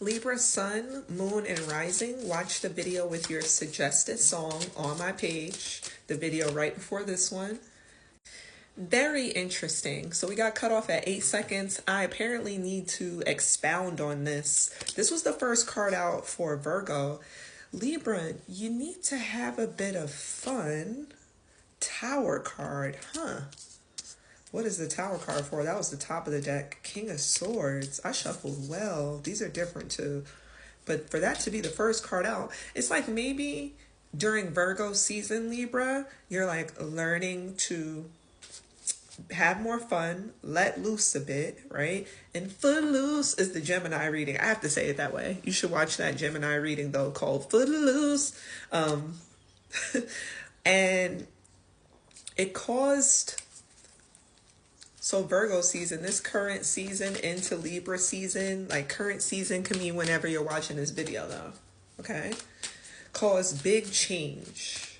Libra Sun, Moon, and Rising. Watch the video with your suggested song on my page. The video right before this one. Very interesting. So we got cut off at 8 seconds. I apparently need to expound on this. This was the first card out for Virgo. Libra, you need to have a bit of fun. Tower card, huh? What is the Tower card for? That was the top of the deck. King of Swords. I shuffled well. These are different too. But for that to be the first card out, it's like maybe during Virgo season, Libra, you're like learning to have more fun, let loose a bit, right? And Footloose is the Gemini reading. I have to say it that way. You should watch that Gemini reading though, called Footloose. And it caused, so Virgo season, this current season into Libra season, like current season can mean whenever you're watching this video though, okay? Caused big change.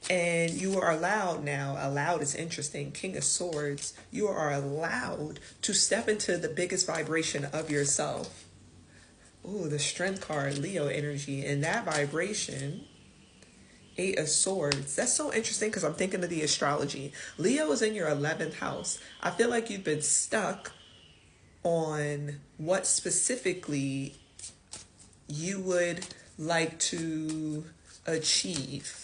And you are allowed now, allowed is interesting, King of Swords, you are allowed to step into the biggest vibration of yourself. Ooh, the Strength card, Leo energy, and that vibration, 8 of Swords. That's so interesting because I'm thinking of the astrology. Leo is in your 11th house. I feel like you've been stuck on what specifically you would like to achieve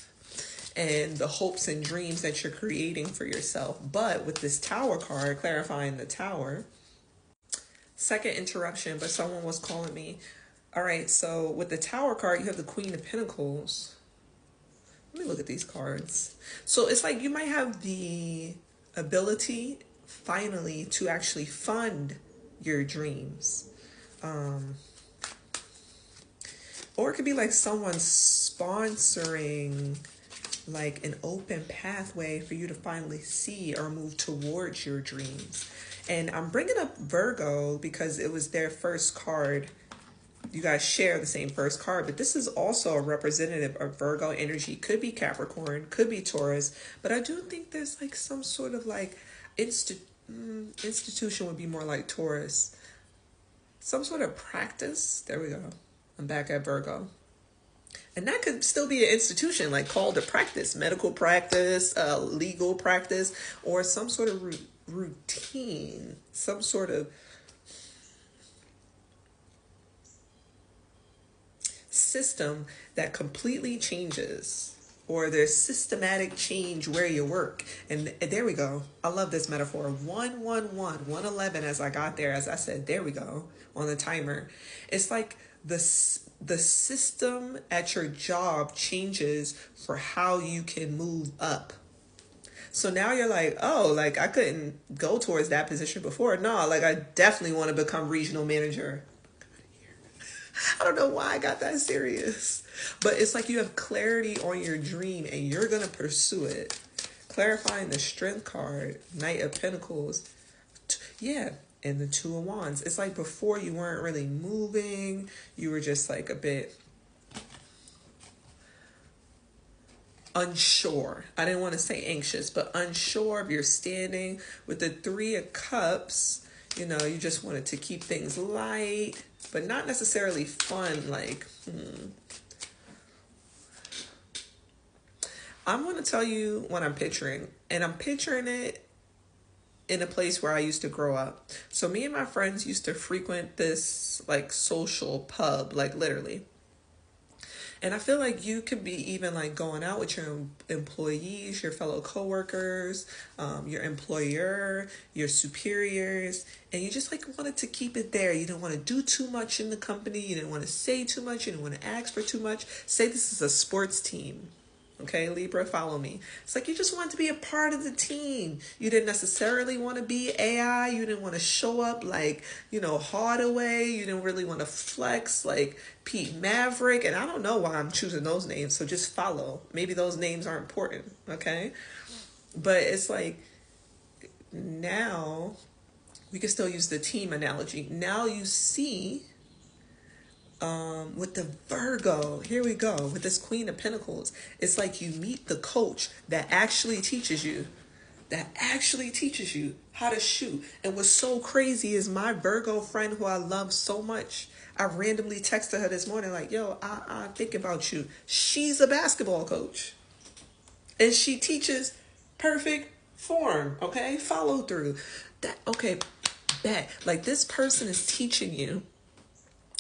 and the hopes and dreams that you're creating for yourself. But with this Tower card, clarifying the Tower, second interruption, but someone was calling me. All right, so with the Tower card, you have the Queen of Pentacles. Let me look at these cards. So it's like you might have the ability finally to actually fund your dreams. Or it could be like someone sponsoring like an open pathway for you to finally see or move towards your dreams. And I'm bringing up Virgo because it was their first card. You guys share the same first card, but this is also a representative of Virgo energy. Could be Capricorn, could be Taurus, but I do think there's like some sort of like institution would be more like Taurus. Some sort of practice. There we go. I'm back at Virgo. And that could still be an institution, like called a practice, medical practice, legal practice, or some sort of routine, some sort of system that completely changes, or there's systematic change where you work. And there we go. I love this metaphor. 111 as I got there, as I said, there we go on the timer. It's like the system at your job changes for how you can move up. So now you're like, oh, like I couldn't go towards that position before. No, like I definitely want to become regional manager. I don't know why I got that serious. But it's like you have clarity on your dream and you're going to pursue it. Clarifying the Strength card, Knight of Pentacles. Yeah. And the Two of Wands. It's like before you weren't really moving. You were just like a bit unsure. I didn't want to say anxious, but unsure of your standing. With the Three of Cups, you know, you just wanted to keep things light, but not necessarily fun. Like, I'm going to tell you what I'm picturing. And I'm picturing it in a place where I used to grow up. So me and my friends used to frequent this like social pub, like literally. And I feel like you could be even like going out with your employees, your fellow coworkers, your employer, your superiors, and you just like wanted to keep it there. You didn't want to do too much in the company. You didn't want to say too much. You didn't want to ask for too much. Say this is a sports team. Okay, Libra, follow me. It's like you just want to be a part of the team. You didn't necessarily want to be AI. You didn't want to show up like, you know, Hardaway. You didn't really want to flex like Pete Maverick. And I don't know why I'm choosing those names. So just follow. Maybe those names are important. Okay. But it's like now we can still use the team analogy. Now you see with the Virgo, here we go, with this Queen of Pentacles, it's like you meet the coach that actually teaches you. that actually teaches you how to shoot. And what's so crazy is my Virgo friend who I love so much, I randomly texted her this morning like, yo, I think about you. She's a basketball coach. And she teaches perfect form, okay? Follow through. That okay, bet. Like this person is teaching you,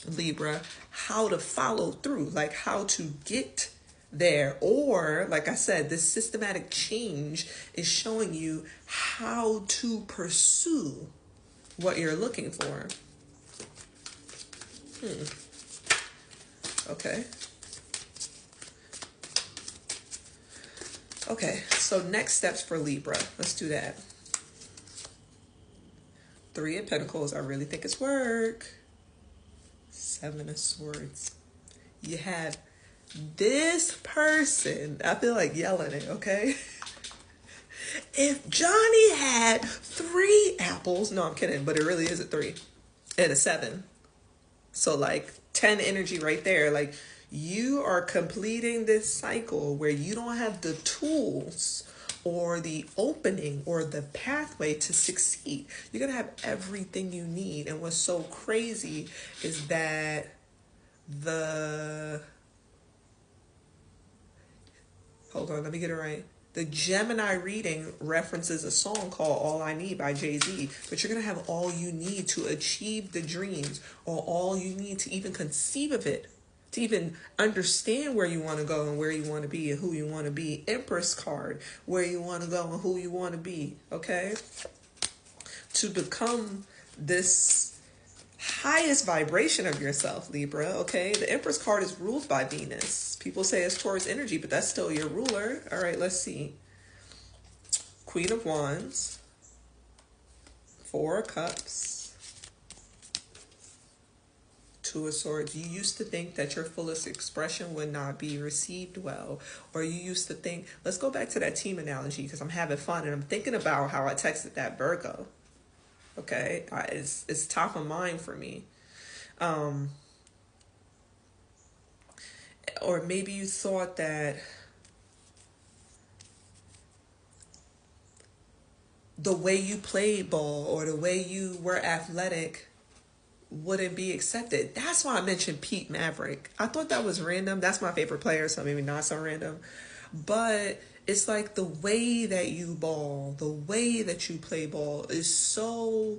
Libra, how to follow through, like how to get there. Or, like I said, this systematic change is showing you how to pursue what you're looking for. Okay. Okay, so next steps for Libra. Let's do that. 3 of Pentacles, I really think it's work. 7 of Swords. You have this person. I feel like yelling it, okay? If Johnny had 3 apples, no, I'm kidding, but it really is a 3 and a 7. So like 10 energy right there. Like you are completing this cycle where you don't have the tools or the opening or the pathway to succeed. You're going to have everything you need. And what's so crazy is that hold on, let me get it right. The Gemini reading references a song called All I Need by Jay-Z, but you're going to have all you need to achieve the dreams, or all you need to even conceive of it, to even understand where you want to go and where you want to be and who you want to be. Empress card, where you want to go and who you want to be, okay? To become this highest vibration of yourself, Libra, okay? The Empress card is ruled by Venus. People say it's Taurus energy, but that's still your ruler. All right, let's see. Queen of Wands. 4 of Cups. 2 of Swords. You used to think that your fullest expression would not be received well. Or you used to think, let's go back to that team analogy because I'm having fun and I'm thinking about how I texted that Virgo. Okay, it's top of mind for me. Or maybe you thought that the way you played ball or the way you were athletic wouldn't be accepted. That's why I mentioned Pete Maverick. I thought that was random. That's my favorite player, so maybe not so random. But it's like the way that you ball, the way that you play ball is so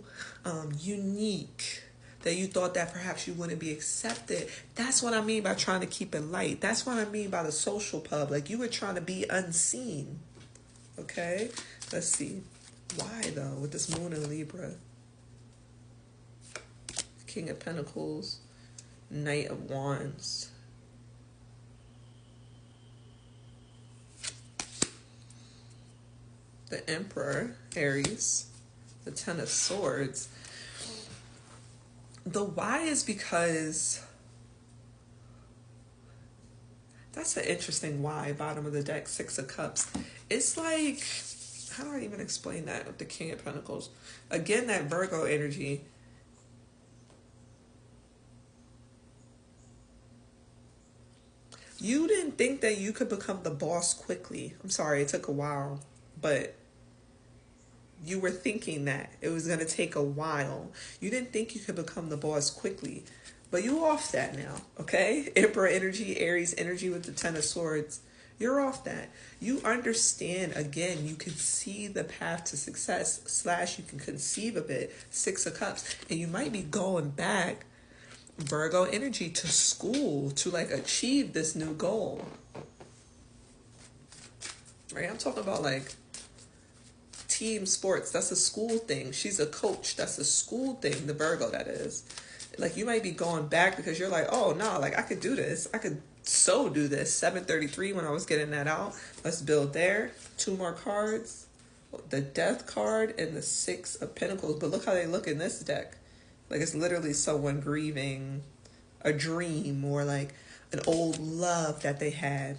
unique that you thought that perhaps you wouldn't be accepted. That's what I mean by trying to keep it light. That's what I mean by the social pub. Like you were trying to be unseen. Okay? Let's see. Why though with this moon in Libra? King of Pentacles. Knight of Wands. The Emperor, Aries. The 10 of Swords. The why is because that's an interesting why. Bottom of the deck, 6 of Cups. It's like, how do I even explain that with the King of Pentacles? Again, that Virgo energy. You didn't think that you could become the boss quickly. I'm sorry, it took a while, but you were thinking that it was going to take a while. You didn't think you could become the boss quickly, but you off that now, okay? Emperor energy, Aries energy with the 10 of Swords. You're off that. You understand, again, you can see the path to success / you can conceive of it, 6 of Cups. And you might be going back, Virgo energy, to school to like achieve this new goal. Right? I'm talking about like team sports. That's a school thing. She's a coach. That's a school thing. The Virgo, that is. Like you might be going back because you're like, oh no, like I could do this. I could so do this. 733 when I was getting that out. Let's build there. 2 more cards. The Death card and the 6 of Pentacles. But look how they look in this deck. Like it's literally someone grieving a dream or like an old love that they had.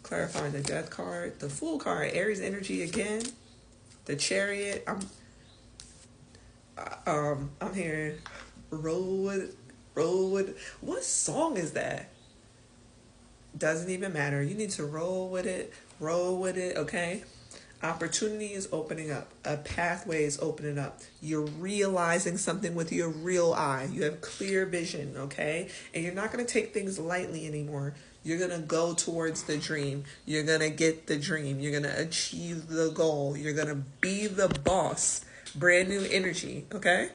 Clarifying the Death card. The Fool card, Aries energy again. The Chariot. I'm hearing roll with. What song is that? Doesn't even matter. You need to roll with it. Roll with it, okay? Opportunity is opening up. A pathway is opening up. You're realizing something with your real eye. You have clear vision, okay? And you're not going to take things lightly anymore. You're going to go towards the dream. You're going to get the dream. You're going to achieve the goal. You're going to be the boss. Brand new energy, okay?